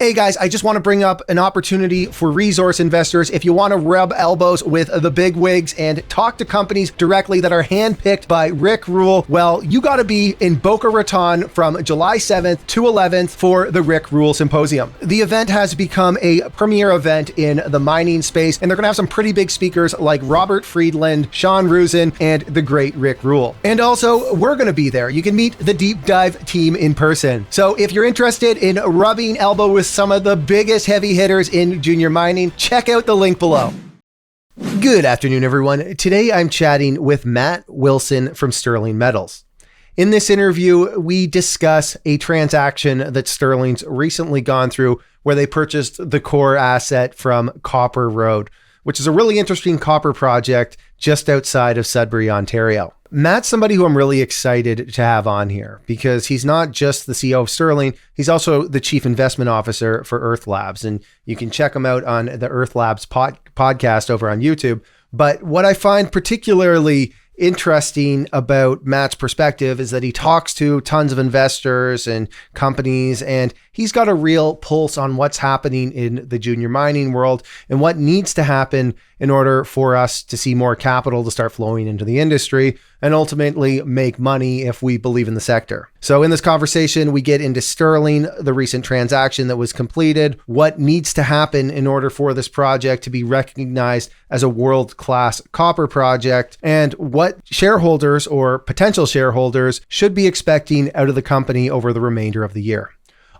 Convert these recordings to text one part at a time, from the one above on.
Hey guys, I just want to bring up an opportunity for resource investors. If you want to rub elbows with the big wigs and talk to companies directly that are handpicked by Rick Rule, well, you got to be in Boca Raton from July 7th to 11th for the Rick Rule Symposium. The event has become a premier event in the mining space, and they're going to have some pretty big speakers like Robert Friedland, Sean Rusin, and the great Rick Rule. And also, we're going to be there. You can meet the Deep Dive team in person. So if you're interested in rubbing elbow with some of the biggest heavy hitters in junior mining, check out the link below. Good afternoon, everyone. Today I'm chatting with Matt Wilson from Sterling Metals. In this interview, we discuss a transaction that Sterling's recently gone through where they purchased the core asset from Copper Road, which is a really interesting copper project just outside of Sudbury, Ontario. Matt's somebody who I'm really excited to have on here because he's not just the CEO of Sterling, he's also the chief investment officer for Earth Labs. And you can check him out on the Earth Labs podcast over on YouTube. But what I find particularly interesting about Matt's perspective is that he talks to tons of investors and companies, and he's got a real pulse on what's happening in the junior mining world and what needs to happen in order for us to see more capital to start flowing into the industry and ultimately make money if we believe in the sector. So in this conversation, we get into Sterling, the recent transaction that was completed, what needs to happen in order for this project to be recognized as a world-class copper project, and what shareholders or potential shareholders should be expecting out of the company over the remainder of the year.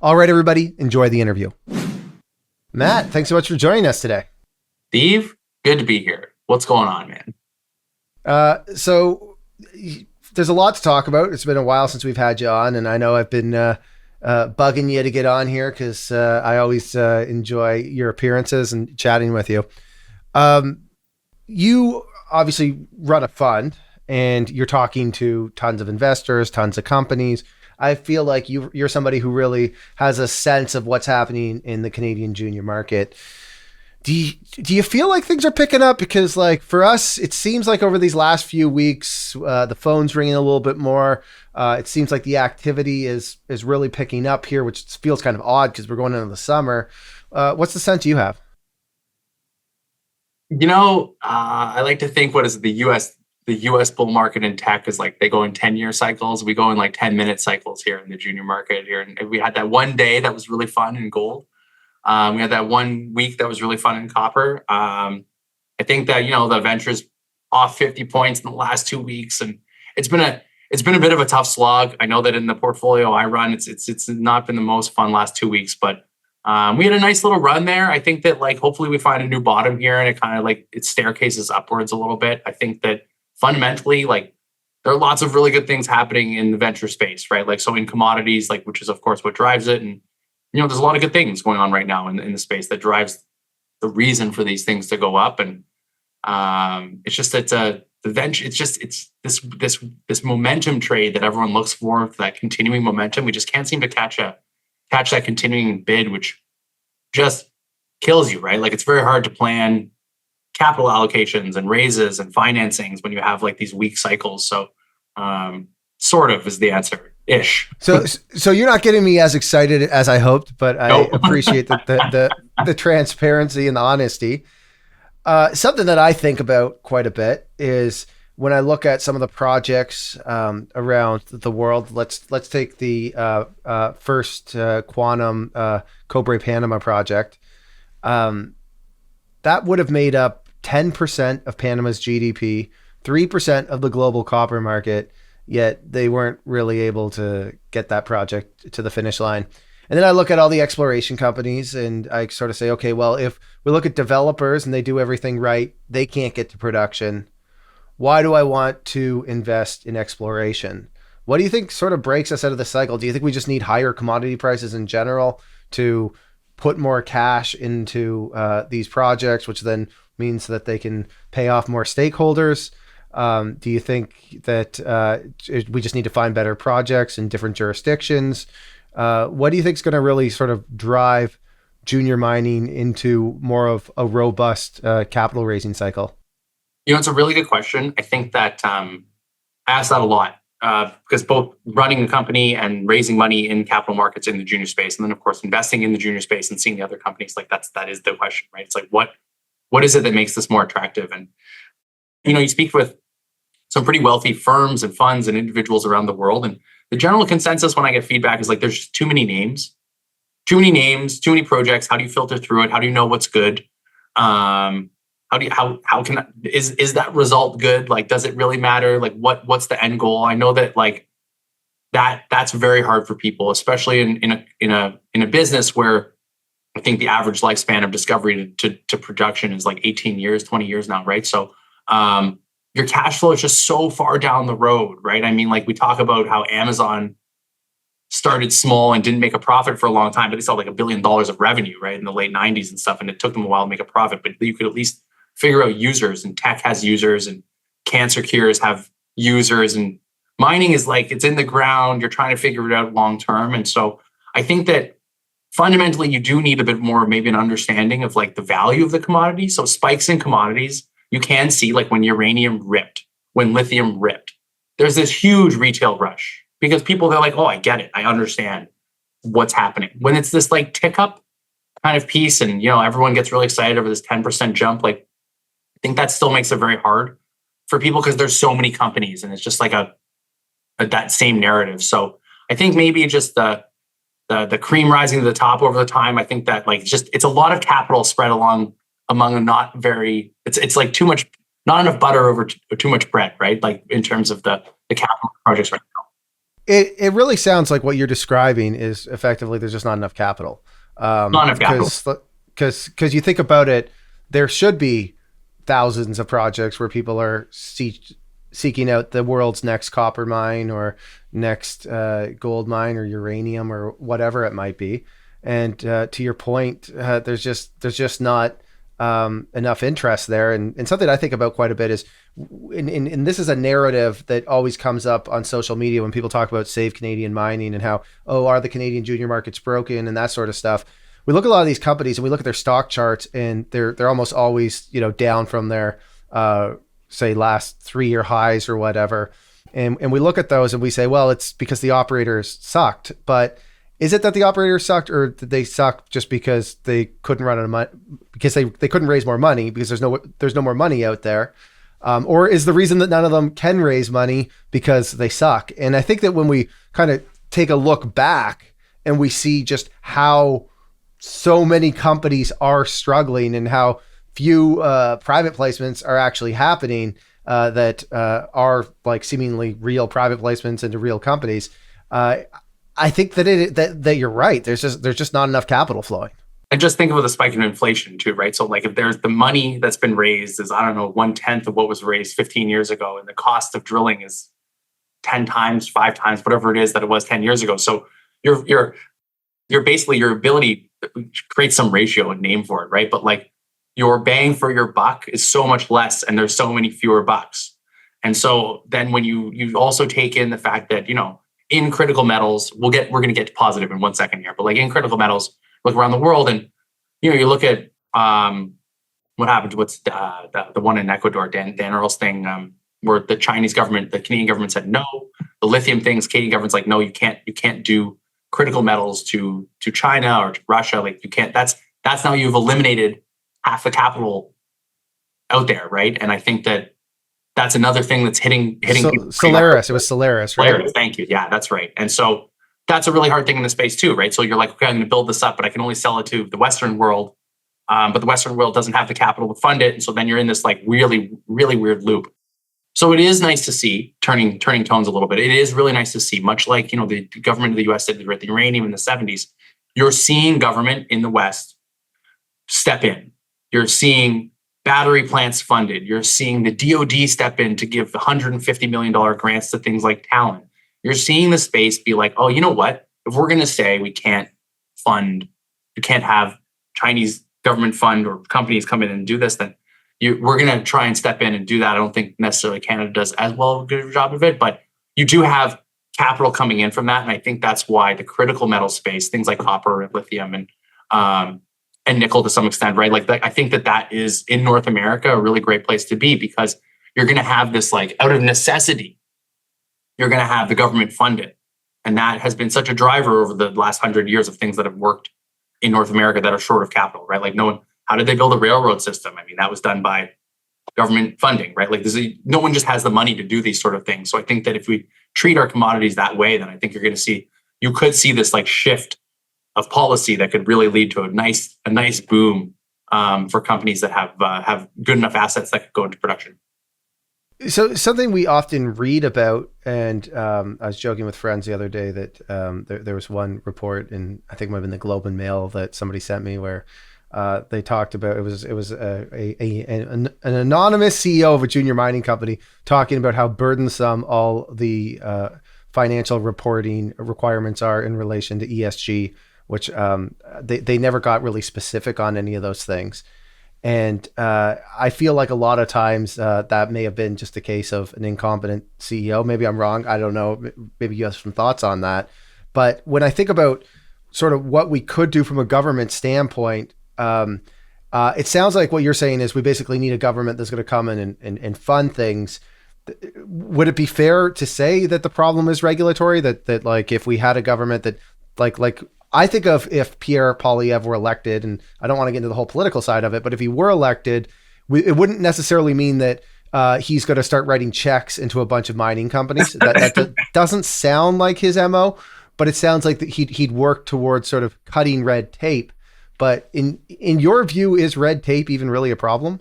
All right, everybody, enjoy the interview. Matt, thanks so much for joining us today. Steve, good to be here. What's going on, man? So there's a lot to talk about. It's been a while since we've had you on, and I know I've been bugging you to get on here because I always enjoy your appearances and chatting with you. You obviously run a fund, and you're talking to tons of investors, tons of companies. I feel like you're somebody who really has a sense of what's happening in the Canadian junior market. Do you feel like things are picking up? Because like for us, it seems like over these last few weeks, the phone's ringing a little bit more. It seems like the activity is really picking up here, which feels kind of odd because we're going into the summer. What's the sense you have? I like to think the U.S. bull market in tech is like they go in 10-year cycles. We go in like 10-minute cycles here in the junior market here. And we had that one day that was really fun in gold. We had that 1 week that was really fun in copper. I think that, the venture's off 50 points in the last 2 weeks. And it's been a bit of a tough slog. I know that in the portfolio I run, it's not been the most fun last 2 weeks, but we had a nice little run there. I think that like, hopefully we find a new bottom here and it kind of like it staircases upwards a little bit. I think that fundamentally, like there are lots of really good things happening in the venture space, right? Like, so in commodities, like, which is of course what drives it. And, there's a lot of good things going on right now in the space that drives the reason for these things to go up. And it's this momentum trade that everyone looks for that continuing momentum. We just can't seem to catch that continuing bid, which just kills you, right? Like it's very hard to plan capital allocations and raises and financings when you have like these weak cycles. So sort of is the answer ish. So you're not getting me as excited as I hoped, but I appreciate the transparency and the honesty. Something that I think about quite a bit is when I look at some of the projects around the world. Let's take the first quantum Cobre Panama project. That would have made up 10% of Panama's GDP, 3% of the global copper market, yet they weren't really able to get that project to the finish line. And then I look at all the exploration companies and I sort of say, okay, well, if we look at developers and they do everything right, they can't get to production. Why do I want to invest in exploration? What do you think sort of breaks us out of the cycle? Do you think we just need higher commodity prices in general to put more cash into these projects, which then means that they can pay off more stakeholders? Do you think that we just need to find better projects in different jurisdictions? What do you think is going to really sort of drive junior mining into more of a robust capital raising cycle? It's a really good question. I think that I ask that a lot because both running a company and raising money in capital markets in the junior space, and then of course investing in the junior space and seeing the other companies, like that is the question, right? It's like what is it that makes this more attractive? And you speak with some pretty wealthy firms and funds and individuals around the world, and the general consensus when I get feedback is like there's just too many names, too many projects. How do you filter through it? How do you know what's good? Is that result good? Like, does it really matter? Like, what's the end goal? I know that like that's very hard for people, especially in a business where I think the average lifespan of discovery to production is like 18 years, 20 years now, right? So your cash flow is just so far down the road, right? I mean, like we talk about how Amazon started small and didn't make a profit for a long time, but they saw like $1 billion of revenue, right, in the late 90s and stuff, and it took them a while to make a profit, but you could at least figure out users, and tech has users, and cancer cures have users, and mining is like it's in the ground, you're trying to figure it out long term. And so I think that fundamentally you do need a bit more, maybe an understanding of like the value of the commodity. So spikes in commodities, you can see like when uranium ripped, when lithium ripped, there's this huge retail rush because people, they're like, oh, I get it, I understand what's happening. When it's this like tick up kind of piece and everyone gets really excited over this 10% jump, like I think that still makes it very hard for people because there's so many companies and it's just like that same narrative. So I think maybe just the cream rising to the top over the time. I think that like it's a lot of capital spread among a not very. It's like too much, not enough butter over too much bread, right? Like in terms of the capital projects right now. It really sounds like what you're describing is effectively there's just not enough capital. Not enough capital. Because you think about it, there should be thousands of projects where people are seeking out the world's next copper mine or next gold mine or uranium or whatever it might be. And to your point, there's just not enough interest there. And something I think about quite a bit is, and this is a narrative that always comes up on social media when people talk about save Canadian mining and how, are the Canadian junior markets broken and that sort of stuff. We look at a lot of these companies and we look at their stock charts and they're almost always, down from their, say last 3-year highs or whatever. And we look at those and we say, well, it's because the operators sucked. But is it that the operators sucked, or did they suck just because they couldn't run out of money, because they couldn't raise more money because there's no more money out there? Or is the reason that none of them can raise money because they suck? And I think that when we kind of take a look back and we see just how so many companies are struggling and how few private placements are actually happening that are like seemingly real private placements into real companies, I think that you're right. There's just not enough capital flowing. And just think of the spike in inflation too, right? So like if there's the money that's been raised is, 1/10 of what was raised 15 years ago, and the cost of drilling is 10 times, 5 times, whatever it is that it was 10 years ago. So you're basically, your ability to create some ratio and name for it, right? But like your bang for your buck is so much less and there's so many fewer bucks. And so then when you also take in the fact that, in critical metals, we're going to get to positive in 1 second here, but like in critical metals, look around the world and, you look at what happened to the one in Ecuador, Dan Earl's thing, where the Chinese government, the Canadian government said no. The lithium things, Canadian government's like, no, you can't do critical metals to China or to Russia. Like you can't. That's now you've eliminated half the capital out there, right? And I think that's another thing that's hitting Solaris. It was Solaris, right? Solaris, thank you. Yeah, that's right. And so that's a really hard thing in the space too, right? So you're like, okay, I'm going to build this up, but I can only sell it to the Western world. But the Western world doesn't have the capital to fund it. And so then you're in this like really, really weird loop. So it is nice to see turning tones a little bit. It is really nice to see, much like, the government of the US did with the uranium in the 70s. You're seeing government in the West step in. You're seeing battery plants funded. You're seeing the DoD step in to give $150 million grants to things like Talon. You're seeing the space be like, oh, you know what? If we're going to say we can't have Chinese government fund or companies come in and do this, then we're going to try and step in and do that. I don't think necessarily Canada does as well a good job of it, but you do have capital coming in from that. And I think that's why the critical metal space, things like copper and lithium and nickel to some extent, right? Like I think that is in North America a really great place to be, because you're going to have this like out of necessity, you're going to have the government fund it. And that has been such a driver over the last 100 years of things that have worked in North America that are short of capital, right? Like how did they build a railroad system? I mean, that was done by government funding, right? Like no one just has the money to do these sort of things. So I think that if we treat our commodities that way, then I think you could see this like shift of policy that could really lead to a nice boom for companies that have good enough assets that could go into production. So something we often read about, and I was joking with friends the other day that there was one report in, I think it might have been the Globe and Mail, that somebody sent me where they talked about, it was an anonymous CEO of a junior mining company talking about how burdensome all the financial reporting requirements are in relation to ESG, which they never got really specific on any of those things. And I feel like a lot of times that may have been just a case of an incompetent CEO. Maybe I'm wrong. I don't know. Maybe you have some thoughts on that. But when I think about sort of what we could do from a government standpoint, it sounds like what you're saying is we basically need a government that's going to come in and fund things. Would it be fair to say that the problem is regulatory? That like if we had a government that like I think of if Pierre Poilievre were elected, and I don't want to get into the whole political side of it, but if he were elected, it wouldn't necessarily mean that he's going to start writing checks into a bunch of mining companies. That doesn't sound like his MO, but it sounds like that he'd work towards sort of cutting red tape. But in your view, is red tape even really a problem?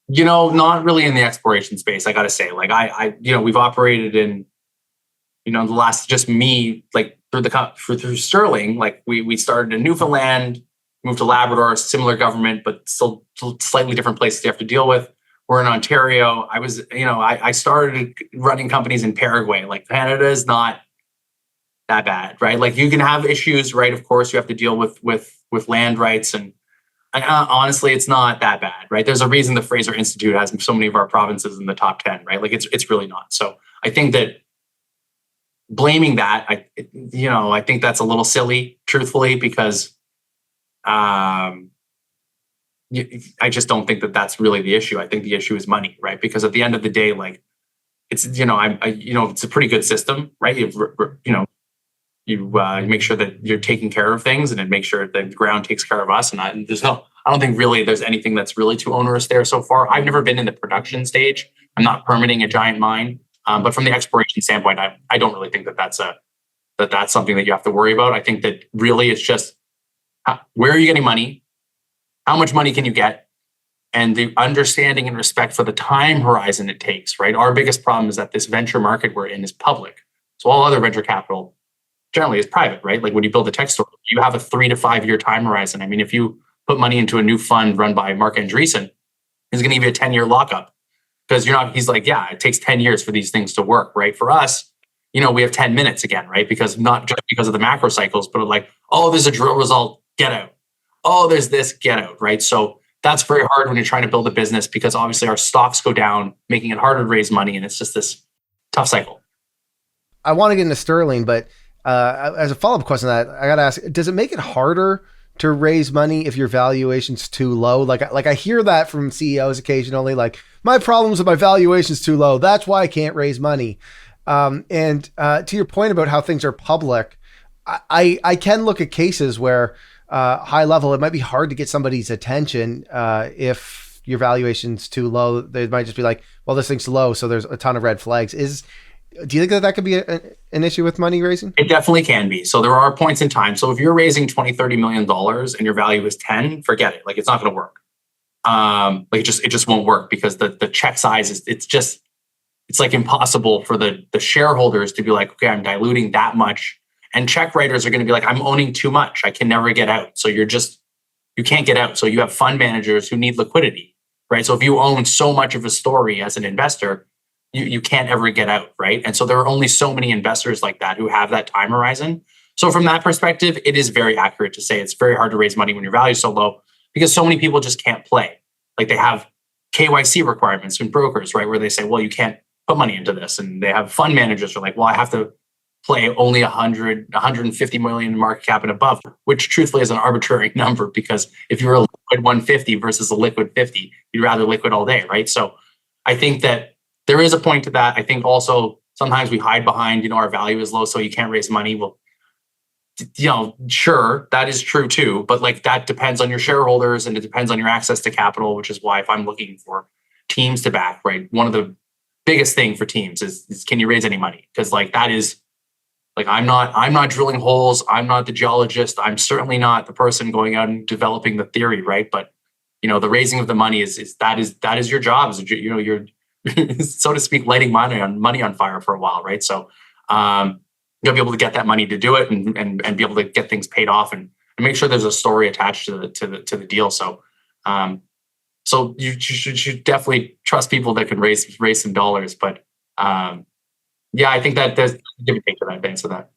Not really in the exploration space. I got to say, like we've operated in, the last, just me, like through Sterling, like we started in Newfoundland, moved to Labrador, similar government, but still slightly different places you have to deal with. We're in Ontario. I started running companies in Paraguay. Like Canada is not that bad, right? Like you can have issues, right? Of course, you have to deal with land rights, and honestly, it's not that bad, right? There's a reason the Fraser Institute has so many of our provinces in the top 10, right? Like it's really not. So I think that blaming that, I think that's a little silly, truthfully, because I just don't think that that's really the issue. I think the issue is money, right? Because at the end of the day, like it's, it's a pretty good system, right? You make sure that you're taking care of things, and then make sure that the ground takes care of us. And I don't think really there's anything that's really too onerous there so far. I've never been in the production stage. I'm not permitting a giant mine. But from the exploration standpoint, I don't really think that's something that you have to worry about. I think that really it's just where are you getting money? How much money can you get? And the understanding and respect for the time horizon it takes, right? Our biggest problem is that this venture market we're in is public. So all other venture capital generally is private, right? Like when you build a tech store, you have a 3 to 5 year time horizon. I mean, if you put money into a new fund run by Mark Andreessen, he's going to give you a 10-year lockup. Because he's like, yeah, it takes 10 years for these things to work, right? For us, we have 10 minutes again, right? Because not just because of the macro cycles, but like, oh, there's a drill result, get out. Oh, there's this, get out, right? So that's very hard when you're trying to build a business, because obviously our stocks go down, making it harder to raise money. And it's just this tough cycle. I want to get into Sterling, but as a follow-up question to that, I got to ask, does it make it harder to raise money if your valuation's too low? Like I hear that from CEOs occasionally, like, my problems with my valuation's too low, that's why I can't raise money. And to your point about how things are public, I can look at cases where high level, it might be hard to get somebody's attention if your valuation's too low. They might just be like, well, this thing's low, so there's a ton of red flags. Do you think that could be an issue with money raising? It definitely can be. So there are points in time. So if you're raising $20-30 million and your value is 10, forget it. Like it's not going to work. It just won't work, because the check size is, it's like impossible for the shareholders to be like, okay, I'm diluting that much. And check writers are going to be like, I'm owning too much, I can never get out. So you can't get out. So you have fund managers who need liquidity, right? So if you own so much of a story as an investor, you can't ever get out, right? And so there are only so many investors like that who have that time horizon. So from that perspective, it is very accurate to say it's very hard to raise money when your value is so low, because so many people just can't play. Like they have KYC requirements from brokers, right? Where they say, well, you can't put money into this. And they have fund managers who are like, well, I have to play only 150 million market cap and above, which truthfully is an arbitrary number, because if you're a liquid 150 versus a liquid 50, you'd rather liquid all day, right? So I think that there is a point to that. I think also sometimes we hide behind, our value is low, so you can't raise money. Well, sure, that is true too, but like that depends on your shareholders and it depends on your access to capital, which is why if I'm looking for teams to back, right, one of the biggest thing for teams is can you raise any money? Because like that is like I'm not drilling holes, I'm not the geologist, I'm certainly not the person going out and developing the theory, right? But the raising of the money is your job, you're so to speak lighting money on fire for a while, right? So you'll be able to get that money to do it and be able to get things paid off and make sure there's a story attached to the deal. So so you should definitely trust people that can raise some dollars. But yeah, I think that there's give and take to that. Thanks for that.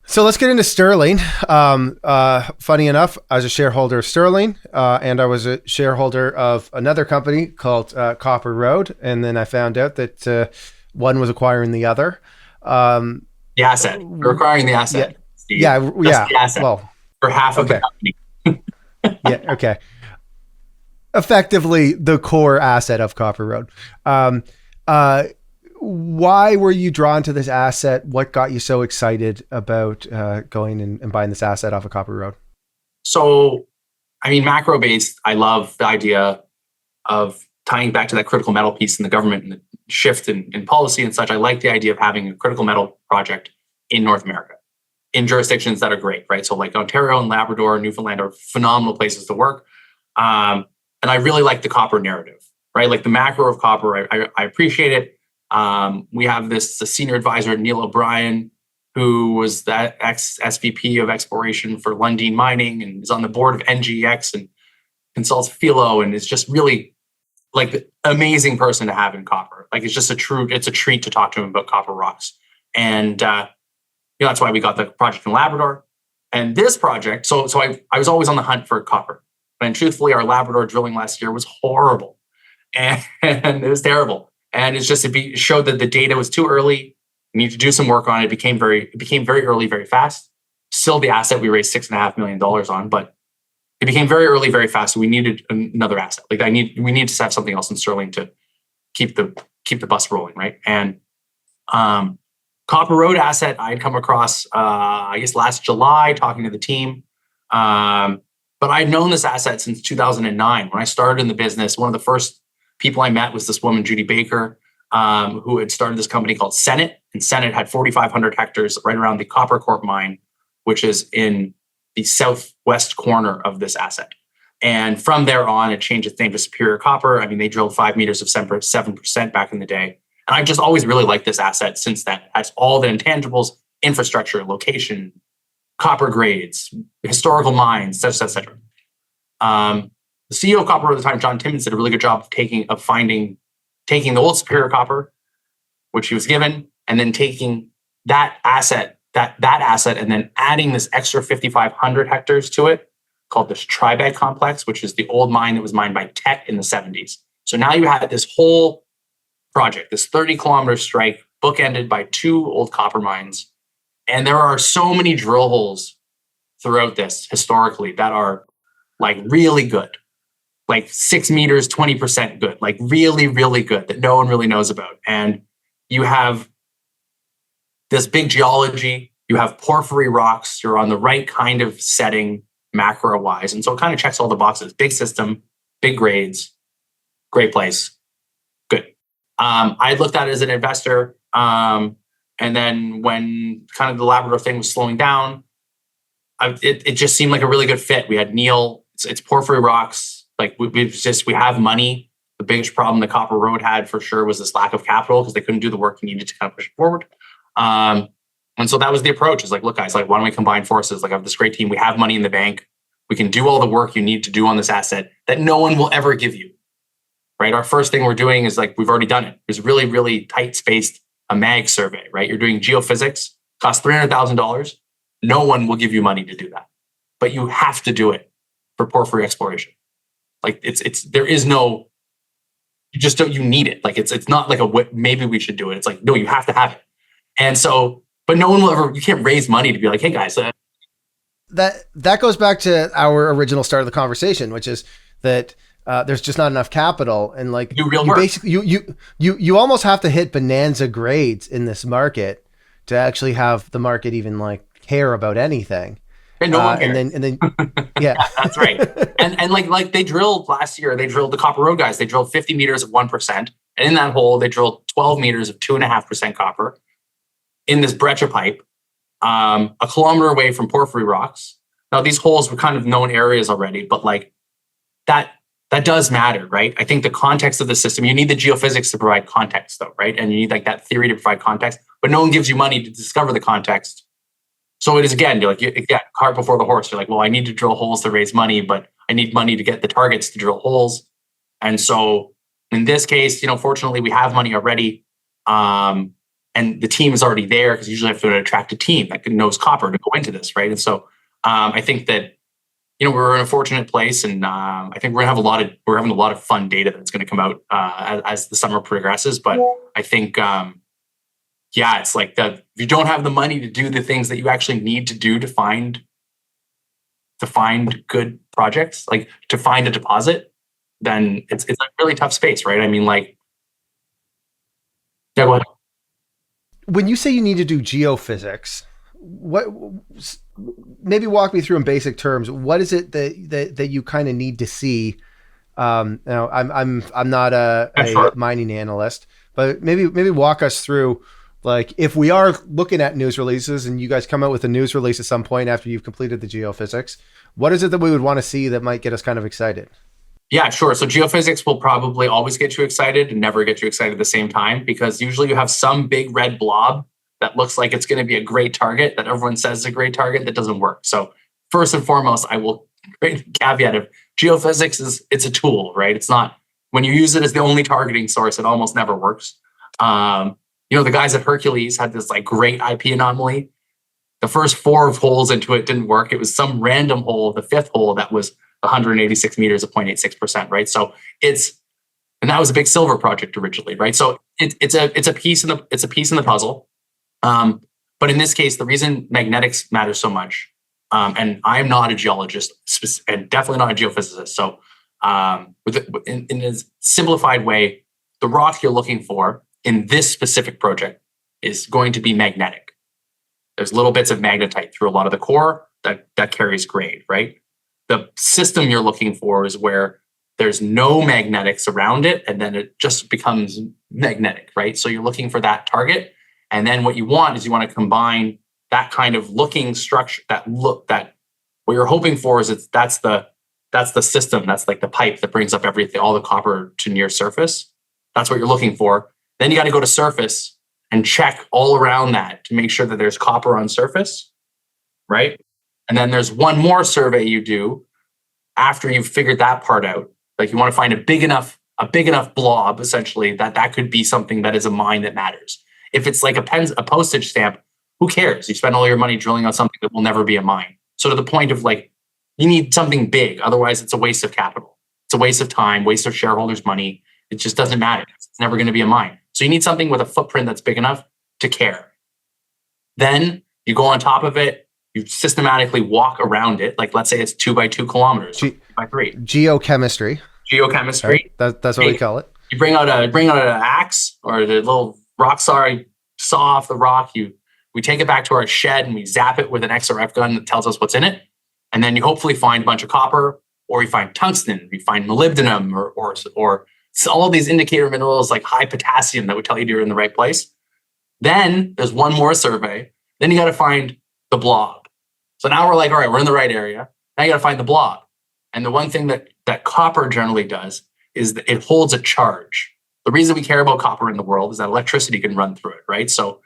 So let's get into Sterling. Funny enough, I was a shareholder of Sterling, and I was a shareholder of another company called Copper Road, and then I found out that one was acquiring the other. The asset. You're acquiring the asset. Yeah. The asset. Well, for half of the company. Yeah. Okay. Effectively, the core asset of Copper Road. Why were you drawn to this asset? What got you so excited about going and buying this asset off of Copper Road? So, I mean, macro based, I love the idea of tying back to that critical metal piece in the government and the shift in policy and such. I like the idea of having a critical metal project in North America, in jurisdictions that are great, right? So like Ontario and Labrador and Newfoundland are phenomenal places to work. And I really like the copper narrative, right? Like the macro of copper, I appreciate it. We have the senior advisor, Neil O'Brien, who was that ex-SVP of exploration for Lundin Mining and is on the board of NGX and consults Philo and is just really like the amazing person to have in copper. Like it's a treat to talk to him about copper rocks. And that's why we got the project in Labrador. And this project, so I was always on the hunt for copper. And truthfully, our Labrador drilling last year was horrible. And it was terrible. And it's just showed that the data was too early. We need to do some work on it. It became very early, very fast. Still the asset we raised $6.5 million on, but it became very early, very fast. So we needed another asset. Like we need to have something else in Sterling to keep the bus rolling, right? And Copper Road asset I'd come across I guess last July talking to the team. But I'd known this asset since 2009. When I started in the business, one of the first people I met was this woman, Judy Baker, who had started this company called Senate. And Senate had 4,500 hectares right around the Copper Corp mine, which is in the southwest corner of this asset. And from there on, it changed its name to Superior Copper. I mean, they drilled 5 meters of 7% back in the day. And I've just always really liked this asset since then. It has all the intangibles, infrastructure, location, copper grades, historical mines, et cetera. The CEO of Copper at the time, John Timmons, did a really good job of taking the old Superior Copper, which he was given, and then taking that asset, that asset, and then adding this extra 5,500 hectares to it, called this Tribag Complex, which is the old mine that was mined by Teck in the 70s. So now you had this whole project, this 30-kilometer strike, bookended by 2 old copper mines. And there are so many drill holes throughout this historically that are like really good, like 6 meters, 20% good, like really, really good that no one really knows about. And you have this big geology, you have porphyry rocks, you're on the right kind of setting macro wise. And so it kind of checks all the boxes. Big system, big grades, great place, good. I looked at it as an investor. And then when kind of the Labrador thing was slowing down, it just seemed like a really good fit. We had Neil, it's porphyry rocks. Like we have money. The biggest problem the Copper Road had for sure was this lack of capital because they couldn't do the work you needed to kind of push it forward. And so that was the approach. It's like, look, guys, like, why don't we combine forces? Like, I have this great team. We have money in the bank. We can do all the work you need to do on this asset that no one will ever give you, right? Our first thing we're doing is like, we've already done it. It's really, really tight spaced, a MAG survey, right? You're doing geophysics, costs $300,000. No one will give you money to do that, but you have to do it for porphyry exploration. Like there is no, you just don't, you need it. Like it's not like maybe we should do it. It's like, no, you have to have it. And so, but no one will ever, you can't raise money to be like, hey guys. That goes back to our original start of the conversation, which is that there's just not enough capital, and like Do real you work. basically you almost have to hit bonanza grades in this market to actually have the market even like care about anything. And no one And cares. then yeah, Yeah, that's right. And like they drilled last year, they drilled the Copper Road guys. They drilled 50 meters of 1%, and in that hole, they drilled 12 meters of 2.5% copper in this breccia pipe, a kilometer away from porphyry rocks. Now these holes were kind of known areas already, but like that does matter, right? I think the context of the system, you need the geophysics to provide context, though, right? And you need like that theory to provide context, but no one gives you money to discover the context. So it is again, you're like, again, cart before the horse. You're like, well, I need to drill holes to raise money, but I need money to get the targets to drill holes. And so in this case, fortunately, we have money already, and the team is already there, because usually I have to attract a team that knows copper to go into this, right? And so I think that we're in a fortunate place, and I think we're having a lot of fun data that's going to come out as the summer progresses. But I think, it's like that. If you don't have the money to do the things that you actually need to do to find good projects, like to find a deposit, then it's a really tough space, right? I mean, like, yeah, go ahead. when you say you need to do geophysics, what, maybe walk me through in basic terms, what is it that you kind of need to see? Now I'm not a Sure. mining analyst, but maybe walk us through, like, if we are looking at news releases and you guys come out with a news release at some point after you've completed the geophysics, what is it that we would want to see that might get us kind of excited? Yeah, sure. So geophysics will probably always get you excited and never get you excited at the same time, because usually you have some big red blob that looks like it's going to be a great target that everyone says is a great target that doesn't work. So first and foremost, I will create a caveat of geophysics it's a tool, right? It's not, when you use it as the only targeting source, it almost never works. The guys at Hercules had this like great IP anomaly. The first 4 holes into it didn't work. It was some random hole, the 5th hole, that was 186 meters of 0.86%, right? So and that was a big silver project originally, right? So it's a piece in the puzzle. But in this case, the reason magnetics matters so much, and I'm not a geologist and definitely not a geophysicist. So in a simplified way, the rock you're looking for in this specific project is going to be magnetic. There's little bits of magnetite through a lot of the core that carries grade, right? The system you're looking for is where there's no magnetics around it, and then it just becomes magnetic, right? So you're looking for that target. And then what you want is you want to combine that kind of looking structure, that what you're hoping for is that's the system, that's like the pipe that brings up everything, all the copper to near surface. That's what you're looking for. Then you got to go to surface and check all around that to make sure that there's copper on surface, right? And then there's one more survey you do after you've figured that part out. Like, you want to find a big enough blob, essentially, that could be something that is a mine that matters. If it's like a postage stamp, who cares? You spend all your money drilling on something that will never be a mine. So to the point of, like, you need something big. Otherwise, it's a waste of capital. It's a waste of time, waste of shareholders' money. It just doesn't matter. It's never going to be a mine. So you need something with a footprint that's big enough to care. Then you go on top of it. You systematically walk around it. Like, let's say it's 2 by 2 kilometers, 2 by 3. Geochemistry. Right? That's what we call it. You bring out an axe or the little rock saw, off the rock. We take it back to our shed and we zap it with an XRF gun that tells us what's in it. And then you hopefully find a bunch of copper, or you find tungsten, you find molybdenum, or all these indicator minerals like high potassium that would tell you you're in the right place. Then there's one more survey. Then you got to find the blob. So now we're like, all right, we're in the right area. Now you got to find the blob. And the one thing that copper generally does is that it holds a charge. The reason we care about copper in the world is that electricity can run through it, right? So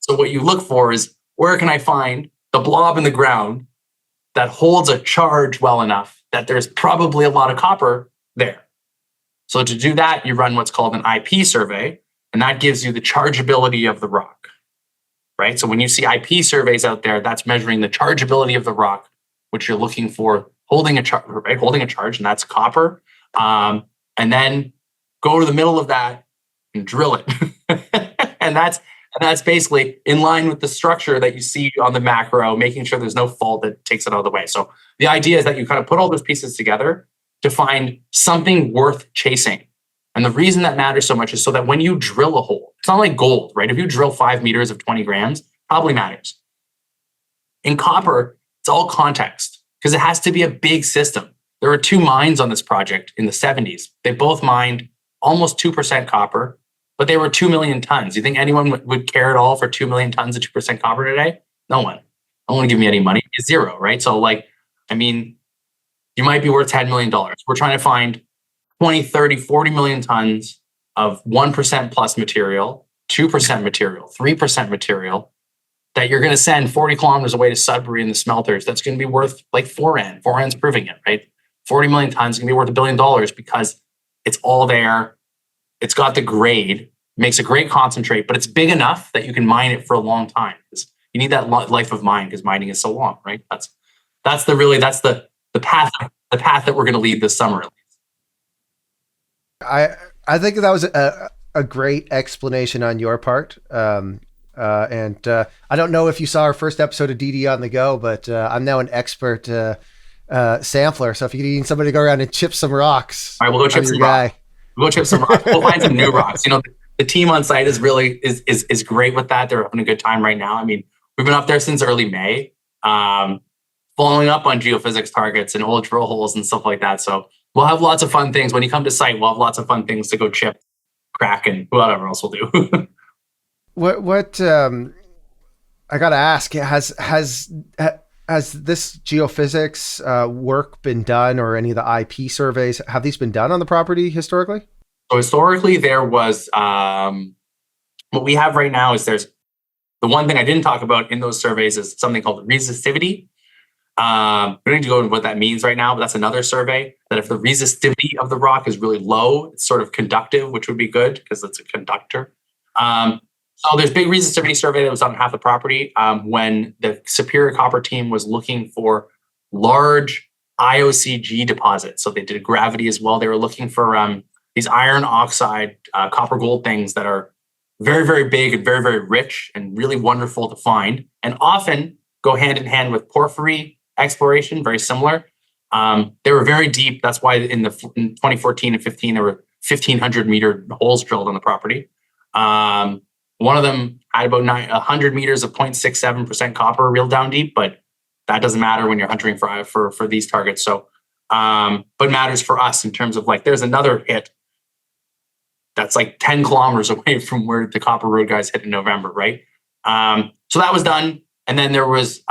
what you look for is, where can I find the blob in the ground that holds a charge well enough that there's probably a lot of copper there? So to do that, you run what's called an IP survey, and that gives you the chargeability of the rock, right? So when you see IP surveys out there, that's measuring the chargeability of the rock, which you're looking for holding a charge, right? Holding a charge, and that's copper. And then go to the middle of that and drill it. and that's basically in line with the structure that you see on the macro, making sure there's no fault that takes it out of the way. So the idea is that you kind of put all those pieces together, to find something worth chasing. And the reason that matters so much is so that when you drill a hole, it's not like gold, right? If you drill 5 meters of 20 grams, probably matters. In copper, it's all context because it has to be a big system. There were 2 mines on this project in the 70s. They both mined almost 2% copper, but they were 2 million tons. You think anyone would care at all for 2 million tons of 2% copper today? No one. Don't want to give me any money. It's zero, right? So you might be worth $10 million. We're trying to find 20, 30, 40 million tons of 1% plus material, 2% material, 3% material that you're going to send 40 kilometers away to Sudbury and the smelters. That's going to be worth like 4N. 4N's proving it, right? 40 million tons is going to be worth $1 billion because it's all there. It's got the grade, makes a great concentrate, but it's big enough that you can mine it for a long time. You need that life of mine because mining is so long, right? That's the path that we're going to lead this summer. I think that was a great explanation on your part. And I don't know if you saw our first episode of DD on the Go, but I'm now an expert sampler. So if you need somebody to go around and chip some rocks, all right, we'll go chip some rocks. We'll go chip some rocks. We'll find some new rocks. The team on site is really is great with that. They're having a good time right now. I mean, we've been up there since early May, following up on geophysics targets and old drill holes and stuff like that. So we'll have lots of fun things. When you come to site, we'll have lots of fun things to go chip, crack, and whatever else we'll do. What I gotta ask, has this geophysics work been done, or any of the IP surveys, have these been done on the property historically? So historically, there was what we have right now is there's the one thing I didn't talk about in those surveys is something called resistivity. We don't need to go into what that means right now, but that's another survey that if the resistivity of the rock is really low, it's sort of conductive, which would be good because it's a conductor. So there's big resistivity survey that was on half the property when the Superior Copper team was looking for large IOCG deposits. So they did gravity as well. They were looking for these iron oxide copper gold things that are very, very big and very, very rich and really wonderful to find, and often go hand in hand with porphyry exploration, very similar. They were very deep. That's why in 2014 and 15, there were 1,500 meter holes drilled on the property. One of them had about 100 meters of 0.67% copper real down deep, but that doesn't matter when you're hunting for these targets. So, but matters for us in terms of there's another hit that's 10 kilometers away from where the Copper Road guys hit in November, right? So that was done. And then there was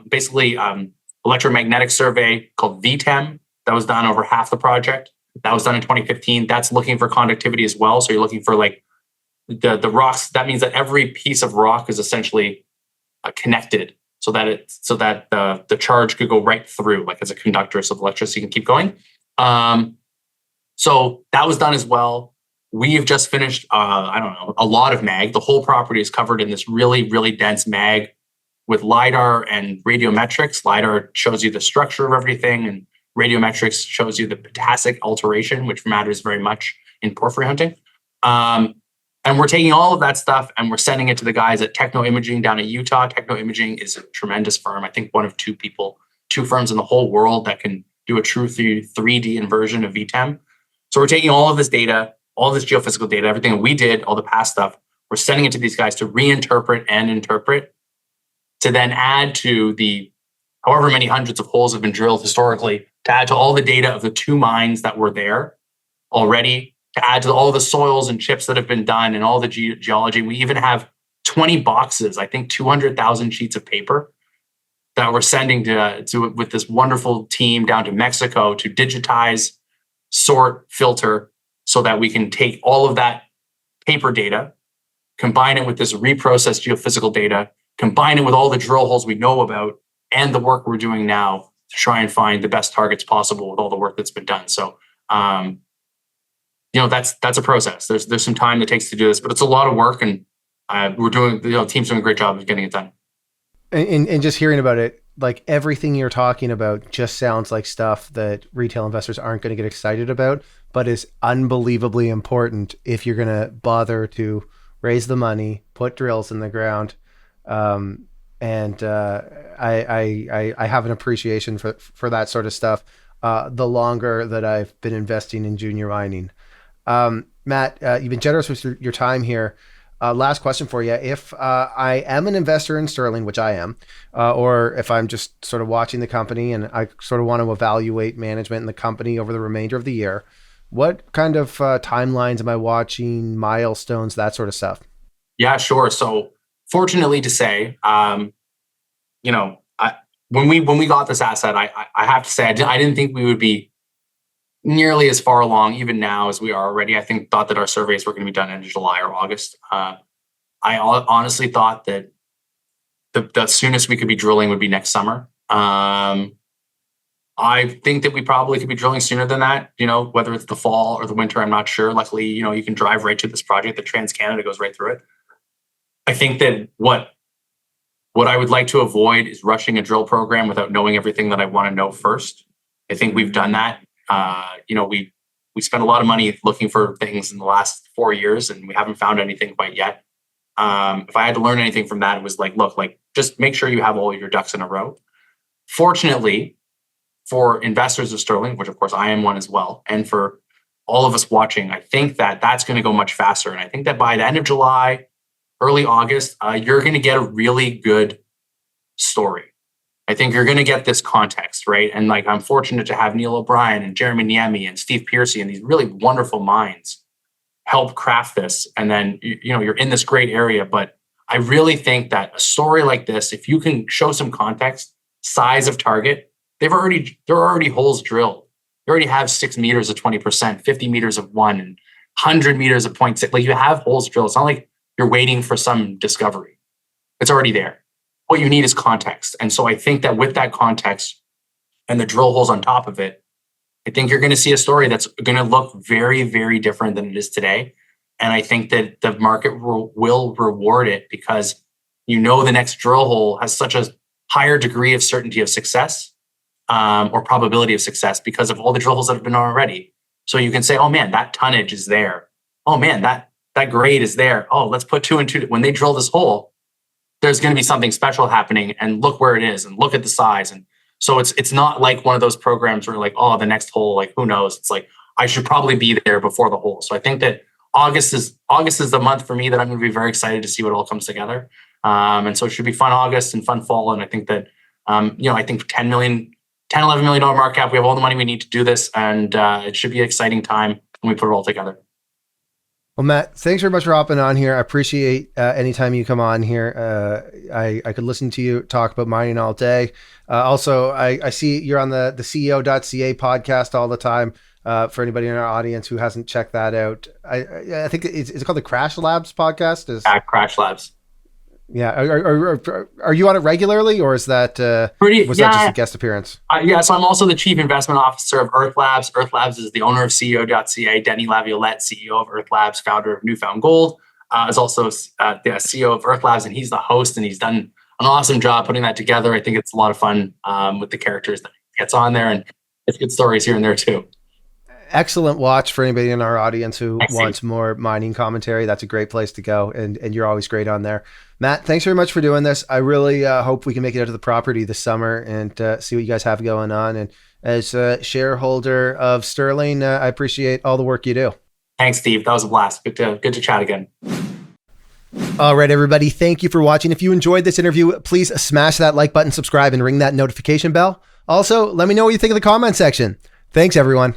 basically electromagnetic survey called VTEM that was done over half the project. That was done in 2015. That's looking for conductivity as well. So you're looking for the rocks. That means that every piece of rock is essentially connected so that the charge could go right through, as a conductor, so the electricity can keep going. So that was done as well. We've just finished, a lot of mag. The whole property is covered in this really, really dense mag with LiDAR and radiometrics. LiDAR shows you the structure of everything, and radiometrics shows you the potassic alteration, which matters very much in porphyry hunting. And we're taking all of that stuff and we're sending it to the guys at Techno Imaging down in Utah. Techno Imaging is a tremendous firm. I think one of two firms in the whole world that can do a true 3D inversion of VTEM. So we're taking all of this data, all this geophysical data, everything that we did, all the past stuff, we're sending it to these guys to reinterpret and interpret, to then add to the however many hundreds of holes have been drilled historically, to add to all the data of the 2 mines that were there already, to add to all the soils and chips that have been done and all the geology. We even have 20 boxes, I think 200,000 sheets of paper that we're sending to with this wonderful team down to Mexico to digitize, sort, filter, so that we can take all of that paper data, combine it with this reprocessed geophysical data, combine it with all the drill holes we know about and the work we're doing now to try and find the best targets possible with all the work that's been done. So, that's a process. There's some time that takes to do this, but it's a lot of work, and we're doing, team's doing a great job of getting it done. And just hearing about it, everything you're talking about just sounds like stuff that retail investors aren't going to get excited about, but is unbelievably important if you're going to bother to raise the money, put drills in the ground. I have an appreciation for that sort of stuff. the longer that I've been investing in junior mining. Matt, you've been generous with your time here. Last question for you. If I am an investor in Sterling, which I am, or if I'm just sort of watching the company and I sort of want to evaluate management in the company over the remainder of the year, what kind of timelines am I watching, milestones, that sort of stuff? Yeah, sure. So fortunately to say, when we got this asset, I have to say, I didn't think we would be nearly as far along even now as we are already. Thought that our surveys were going to be done in July or August. I honestly thought that the soonest we could be drilling would be next summer. I think that we probably could be drilling sooner than that, whether it's the fall or the winter, I'm not sure. Luckily, you can drive right to this project. The Trans-Canada goes right through it. I think that what I would like to avoid is rushing a drill program without knowing everything that I want to know first. I think we've done that. We spent a lot of money looking for things in the last 4 years, and we haven't found anything quite yet. If I had to learn anything from that, it was just make sure you have all your ducks in a row. Fortunately, for investors of Sterling, which of course I am one as well, and for all of us watching, I think that that's going to go much faster. And I think that by the end of July, early August, you're going to get a really good story. I think you're going to get this context, right? And I'm fortunate to have Neil O'Brien and Jeremy Niemi and Steve Piercy and these really wonderful minds help craft this. And then, you're in this great area. But I really think that a story like this, if you can show some context, size of target, there are already holes drilled. You already have 6 meters of 20%, 50 meters of 1, and 100 meters of 0.6. You have holes drilled. It's not like you're waiting for some discovery. It's already there. What you need is context. And so I think that with that context and the drill holes on top of it, I think you're going to see a story that's going to look very, very different than it is today. And I think that the market will reward it because the next drill hole has such a higher degree of certainty of success or probability of success because of all the drill holes that have been done already. So you can say, oh man, that tonnage is there. Oh man, that grade is there. Oh, let's put 2 and 2. When they drill this hole, there's going to be something special happening, and look where it is and look at the size. And so it's not like one of those programs where the next hole, who knows? It's I should probably be there before the hole. So I think that August is the month for me that I'm going to be very excited to see what all comes together. And so it should be fun August and fun fall. And I think that, I think $11 million market cap, we have all the money we need to do this. And it should be an exciting time when we put it all together. Well, Matt, thanks very much for hopping on here. I appreciate anytime you come on here. I could listen to you talk about mining all day. Also, I see you're on the CEO.ca podcast all the time. For anybody in our audience who hasn't checked that out, I think it's called the Crash Labs podcast. Crash Labs. Yeah. Are you on it regularly, or is that that just a guest appearance? So I'm also the chief investment officer of Earth Labs. Earth Labs is the owner of CEO.ca. Denny Laviolette, CEO of Earth Labs, founder of Newfound Gold, is also the CEO of Earth Labs, and he's the host, and he's done an awesome job putting that together. I think it's a lot of fun with the characters that he gets on there, and it's good stories here and there too. Excellent watch for anybody in our audience who wants more mining commentary. That's a great place to go, and you're always great on there. Matt, thanks very much for doing this. I really hope we can make it out to the property this summer and see what you guys have going on. And as a shareholder of Sterling, I appreciate all the work you do. Thanks, Steve. That was a blast. Good to chat again. All right, everybody. Thank you for watching. If you enjoyed this interview, please smash that like button, subscribe, and ring that notification bell. Also, let me know what you think in the comment section. Thanks, everyone.